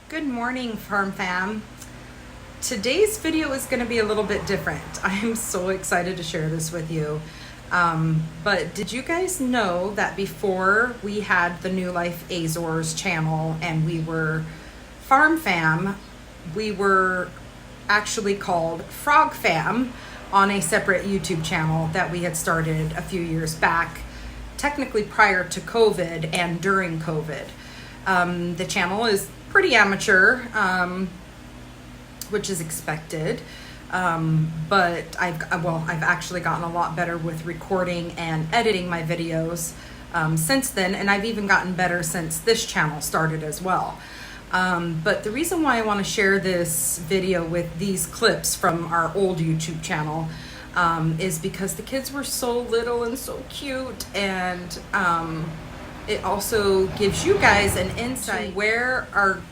Good morning, Farm Fam. Today's video is going to be a little bit different. I am so excited to share this with you. But did you guys know that before we had the new Life Azores channel and we were Farm Fam, we were actually called Frog Fam on a separate YouTube channel that we had started a few years back, technically prior to COVID and during COVID. The channel is pretty amateur, which is expected, but I've actually gotten a lot better with recording and editing my videos since then, and I've even gotten better since this channel started as well. But the reason why I want to share this video with these clips from our old YouTube channel is because the kids were so little and so cute, and it also gives you guys an insight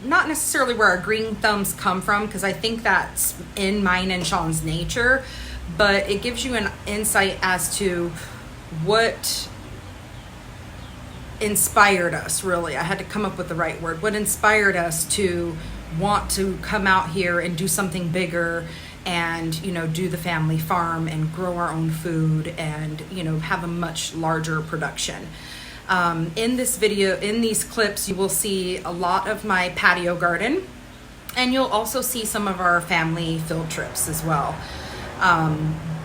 not necessarily where our green thumbs come from, because I think that's in mine and Sean's nature, but it gives you an insight as to what inspired us, really. I had to come up with the right word. What inspired us to want to come out here and do something bigger and, do the family farm and grow our own food and, have a much larger production. In this video, in these clips, you will see a lot of my patio garden, and you'll also see some of our family field trips as well.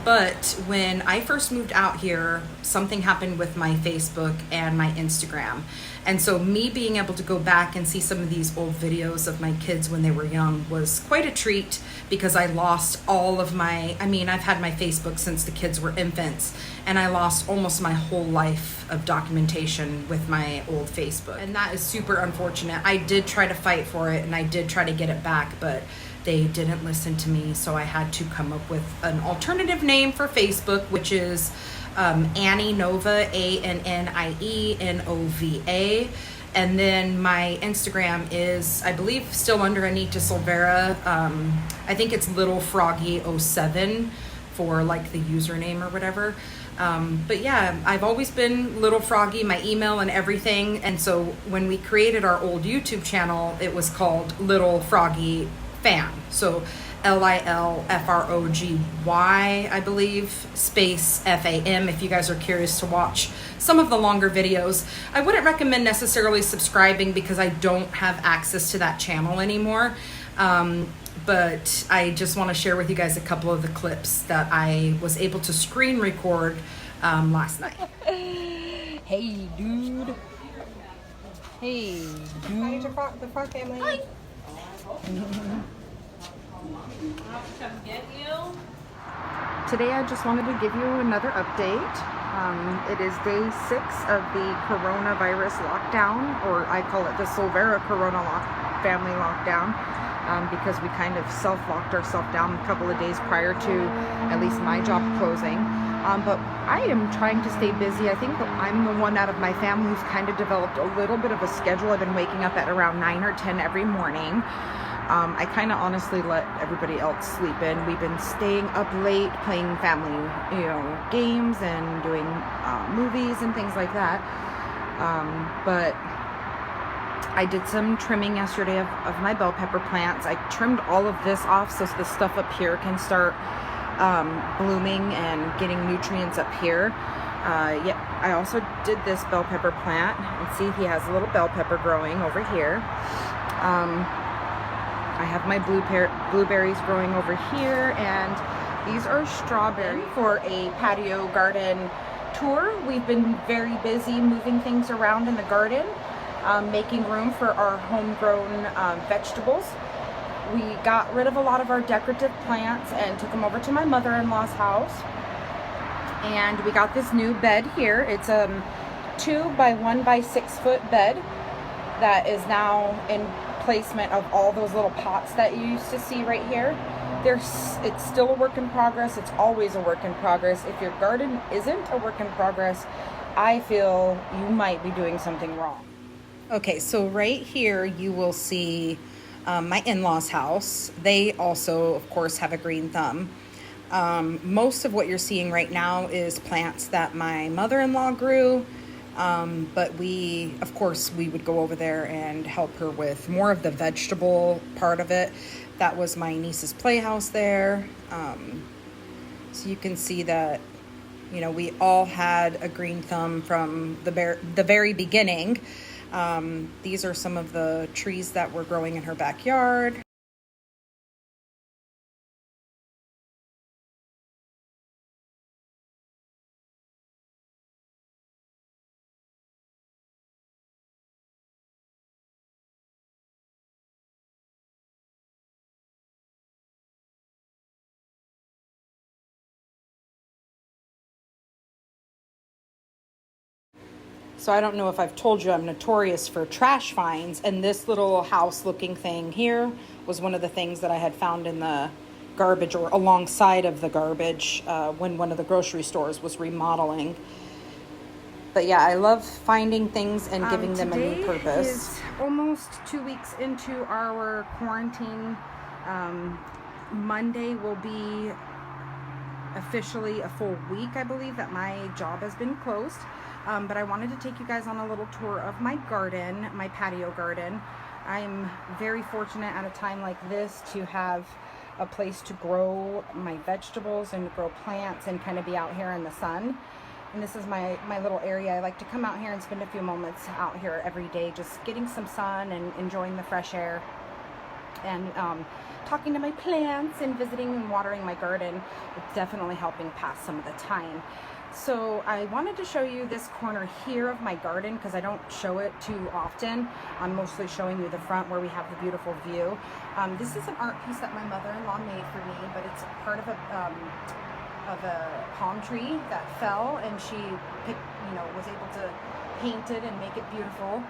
But when I first moved out here, something happened with my Facebook and my Instagram. And so me being able to go back and see some of these old videos of my kids when they were young was quite a treat, because I lost all of I've had my Facebook since the kids were infants, and I lost almost my whole life of documentation with my old Facebook. And that is super unfortunate. I did try to fight for it and I did try to get it back, but they didn't listen to me, so I had to come up with an alternative name for Facebook, which is Annie Nova, ANNIENOVA. And then my Instagram is, I believe, still under Anita Silvera. I think it's Little Froggy07 for like the username or whatever. But yeah, I've always been Little Froggy, my email and everything. And so when we created our old YouTube channel, it was called Little Froggy Fam. So LILFROGY, I believe, space FAM, if you guys are curious to watch some of the longer videos. I wouldn't recommend necessarily subscribing because I don't have access to that channel anymore. But I just want to share with you guys a couple of the clips that I was able to screen record last night. Hey, dude. Hey, dude. Hi, the frog family. Hi. Today I just wanted to give you another update. It is day 6 of the coronavirus lockdown, or I call it the Silvera family lockdown, because we kind of self-locked ourselves down a couple of days prior to at least my job closing. But I am trying to stay busy. I think I'm the one out of my family who's kind of developed a little bit of a schedule. I've been waking up at around 9 or 10 every morning. I kind of honestly let everybody else sleep in. We've been staying up late playing family, games and doing movies and things like that. But I did some trimming yesterday of my bell pepper plants. I trimmed all of this off so the stuff up here can start blooming and getting nutrients up here. Yeah, I also did this bell pepper plant, and see he has a little bell pepper growing over here. I have my blueberries growing over here, and these are strawberries. For a patio garden tour, we've been very busy moving things around in the garden, making room for our homegrown vegetables. We got rid of a lot of our decorative plants and took them over to my mother-in-law's house. And we got this new bed here. It's a 2 by 1 by 6 foot bed that is now in placement of all those little pots that you used to see right here. It's still a work in progress. It's always a work in progress. If your garden isn't a work in progress, I feel you might be doing something wrong. Okay, so right here you will see my in-laws' house. They also, of course, have a green thumb. Most of what you're seeing right now is plants that my mother-in-law grew But of course, we would go over there and help her with more of the vegetable part of it. That was my niece's playhouse there. So you can see that, you know, we all had a green thumb from the very beginning. These are some of the trees that were growing in her backyard. So I don't know if I've told you, I'm notorious for trash finds, and this little house looking thing here was one of the things that I had found in the garbage, or alongside of the garbage, when one of the grocery stores was remodeling. But yeah, I love finding things and giving them a new purpose. Is almost 2 weeks into our quarantine. Monday will be officially a full week, I believe, that my job has been closed. But I wanted to take you guys on a little tour of my garden, my patio garden. I'm very fortunate at a time like this to have a place to grow my vegetables and grow plants and kind of be out here in the sun. And this is my little area. I like to come out here and spend a few moments out here every day, just getting some sun and enjoying the fresh air, and talking to my plants and visiting and watering my garden. It's definitely helping pass some of the time. So I wanted to show you this corner here of my garden because I don't show it too often. I'm mostly showing you the front where we have the beautiful view. This is an art piece that my mother-in-law made for me, but it's part of a palm tree that fell, and she was able to paint it and make it beautiful.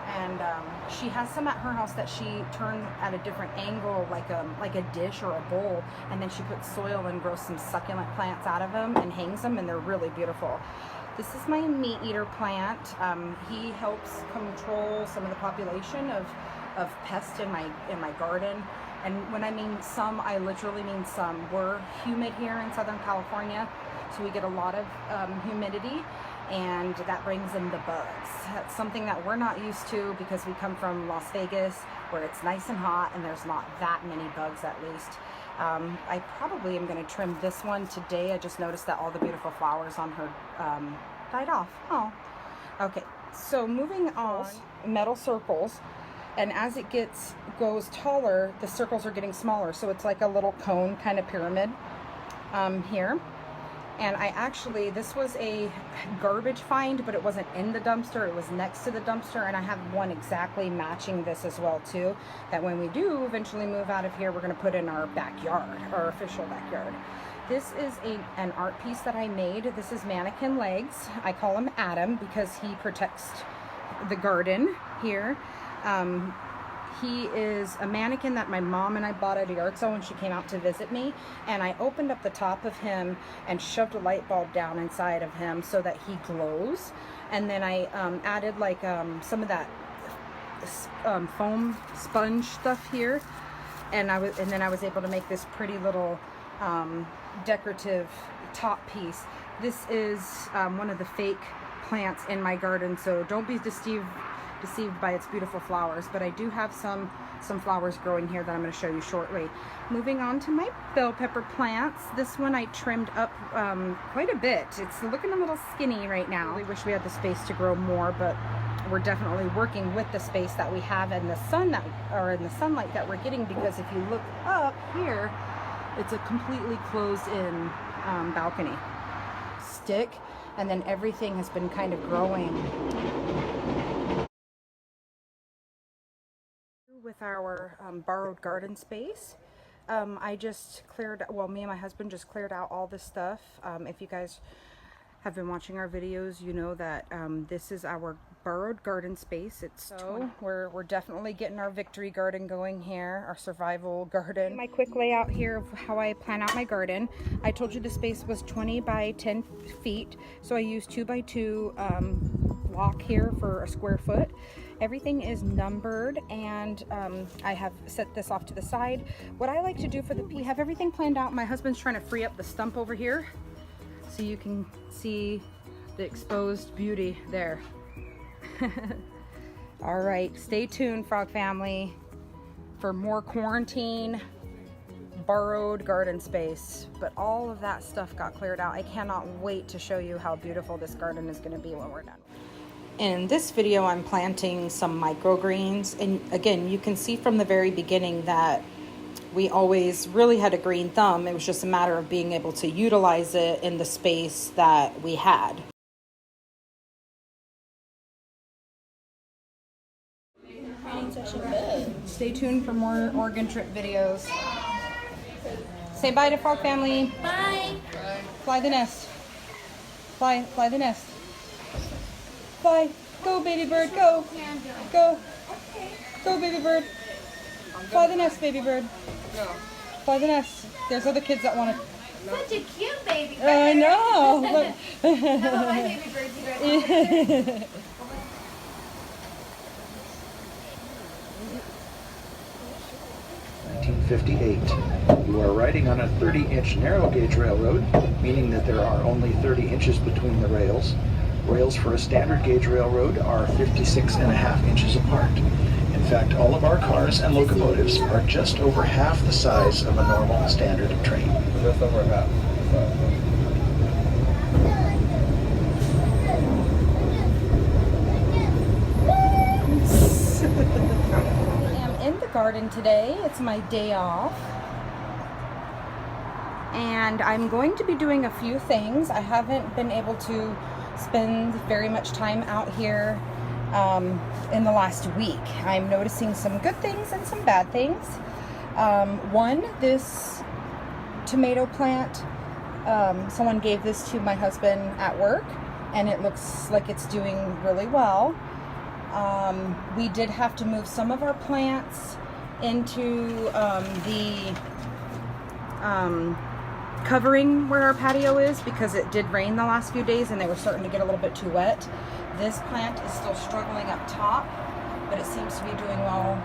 And she has some at her house that she turns at a different angle, like a dish or a bowl, and then she puts soil and grows some succulent plants out of them and hangs them, and they're really beautiful. This is my meat eater plant. He helps control some of the population of pests in my garden. And when I mean some, I literally mean some. We're humid here in Southern California, so we get a lot of humidity, and that brings in the bugs. That's something that we're not used to because we come from Las Vegas, where it's nice and hot and there's not that many bugs, at least. I probably am going to trim this one today. I just noticed that all the beautiful flowers on her died off. Oh, okay. So moving on, metal circles. And as it goes taller, the circles are getting smaller. So it's like a little cone kind of pyramid here. And this was a garbage find, but it wasn't in the dumpster. It was next to the dumpster. And I have one exactly matching this as well too, that when we do eventually move out of here, we're going to put in our backyard, our official backyard. This is an art piece that I made. This is mannequin legs. I call him Adam because he protects the garden here. He is a mannequin that my mom and I bought at a yard sale when she came out to visit me, and I opened up the top of him and shoved a light bulb down inside of him so that he glows. And then I added like some of that foam sponge stuff here, and then I was able to make this pretty little decorative top piece. This is one of the fake plants in my garden, so don't be deceived by its beautiful flowers, but I do have some flowers growing here that I'm going to show you shortly. Moving on to my bell pepper plants. This one I trimmed up quite a bit. It's looking a little skinny right now. I really wish we had the space to grow more, but we're definitely working with the space that we have and the sunlight that we're getting, because if you look up here, it's a completely closed in balcony stick, and then everything has been kind of growing. With our borrowed garden space, I just me and my husband just cleared out all this stuff. If you guys have been watching our videos, you know that this is our borrowed garden space. We're definitely getting our victory garden going here, our survival garden. My quick layout here of how I plan out my garden. I told you the space was 20 by 10 feet, so I used 2 by 2 block here for a square foot. Everything is numbered, and I have set this off to the side. What I like to do we have everything planned out. My husband's trying to free up the stump over here so you can see the exposed beauty there. All right, stay tuned, Frog Family, for more quarantine borrowed garden space. But all of that stuff got cleared out. I cannot wait to show you how beautiful this garden is going to be when we're done. In this video, I'm planting some microgreens, and again, you can see from the very beginning that we always really had a green thumb. It was just a matter of being able to utilize it in the space that we had. Stay tuned for more Oregon trip videos. Say bye to Frog Family. Bye. Fly the nest. Fly the nest. Fly. Go, baby bird. Go. Go. Go, baby bird. Fly the nest, baby bird. Fly the nest. There's other kids that want to. Such a cute baby bird. I know. Look. Hello, my baby birds. You guys want 1958. You are riding on a 30-inch narrow gauge railroad, meaning that there are only 30 inches between the rails. Rails for a standard gauge railroad are 56.5 inches apart. In fact, all of our cars and locomotives are just over half the size of a normal standard train. Just over half. In the garden today. It's my day off, and I'm going to be doing a few things. I haven't been able to spend very much time out here in the last week. I'm noticing some good things and some bad things. One, this tomato plant, someone gave this to my husband at work, and it looks like it's doing really well. We did have to move some of our plants into the covering where our patio is because it did rain the last few days and they were starting to get a little bit too wet. This plant is still struggling up top, but it seems to be doing well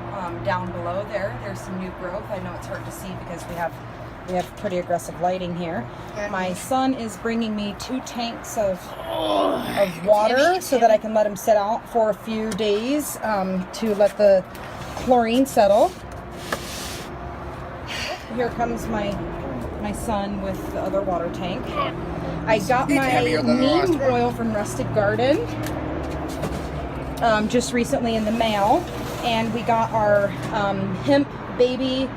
down below there. There's some new growth. I know it's hard to see because we have pretty aggressive lighting here. My son is bringing me 2 tanks of water so that I can let him sit out for a few days to let the chlorine settle. Here comes my son with the other water tank. I got my neem oil from Rustic Garden just recently in the mail, and we got our hemp baby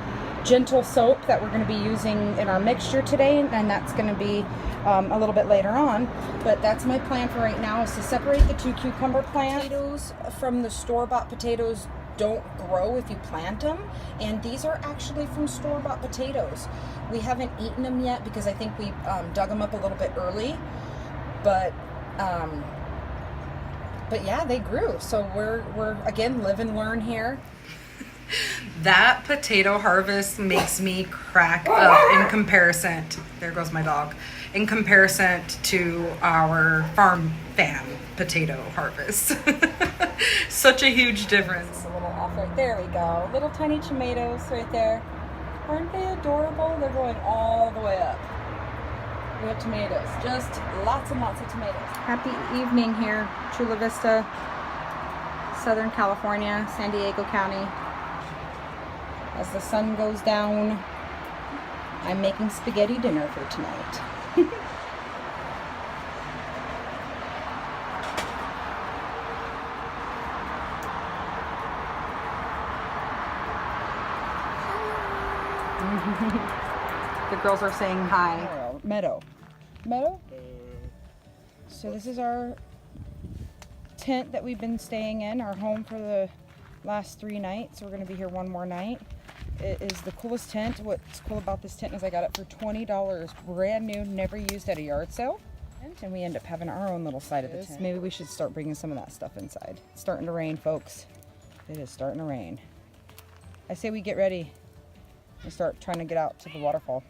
gentle soap that we're going to be using in our mixture today, and that's going to be a little bit later on. But that's my plan for right now, is to separate the 2 cucumber plants. Potatoes from the store-bought potatoes don't grow if you plant them, and these are actually from store-bought potatoes. We haven't eaten them yet because I think we dug them up a little bit early, but yeah, they grew. So we're again live and learn here. That potato harvest makes me crack up in comparison. There goes my dog. In comparison to our farm fan potato harvest. Such a huge difference. A little off right there. We go. Little tiny tomatoes right there. Aren't they adorable? They're going all the way up. We have tomatoes. Just lots and lots of tomatoes. Happy evening here, Chula Vista, Southern California, San Diego County. As the sun goes down, I'm making spaghetti dinner for tonight. The girls are saying hi. Meadow. So this is our tent that we've been staying in, our home for the last 3 nights. We're going to be here one more night. It is the coolest tent. What's cool about this tent is I got it for $20, brand new, never used at a yard sale. And we end up having our own little side of the tent. Maybe we should start bringing some of that stuff inside. It's starting to rain, folks. It is starting to rain. I say we get ready and start trying to get out to the waterfall.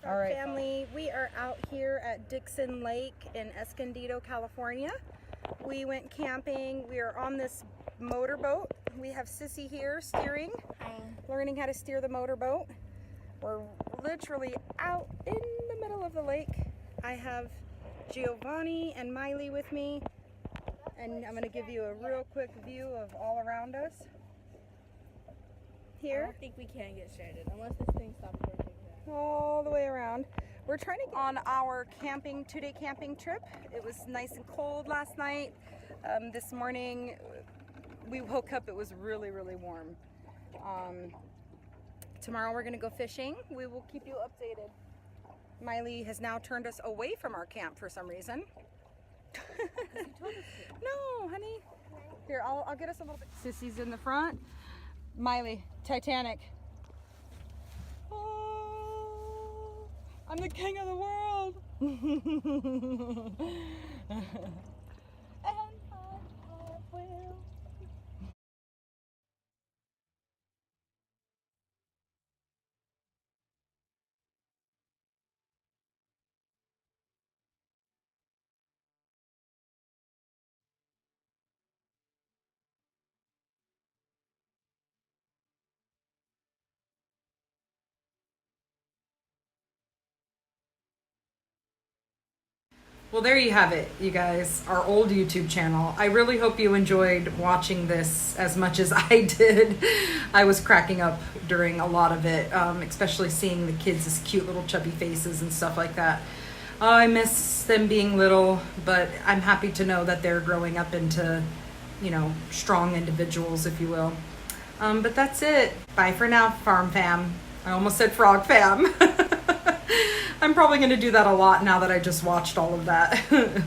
All right, family, we are out here at Dixon Lake in Escondido, California. We went camping. We are on this motorboat. We have Sissy here steering, learning how to steer the motorboat. We're literally out in the middle of the lake. I have Giovanni and Miley with me, and I'm going to give you a real quick view of all around us. I Here, don't think we can get stranded unless this thing stops working. all the way around. We're trying to get on our camping, 2-day camping trip. It was nice and cold last night. This morning we woke up, it was really, really warm. Tomorrow we're going to go fishing. We will keep you updated. Miley has now turned us away from our camp for some reason. No, honey. Here, I'll get us a little bit. Sissy's in the front. Miley, Titanic. Oh, I'm the king of the world. And I will. Well, there you have it, you guys, our old YouTube channel. I really hope you enjoyed watching this as much as I did. I was cracking up during a lot of it, especially seeing the kids' cute little chubby faces and stuff like that. I miss them being little, but I'm happy to know that they're growing up into, you know, strong individuals, if you will. But that's it. Bye for now, farm fam. I almost said frog fam. I'm probably going to do that a lot now that I just watched all of that.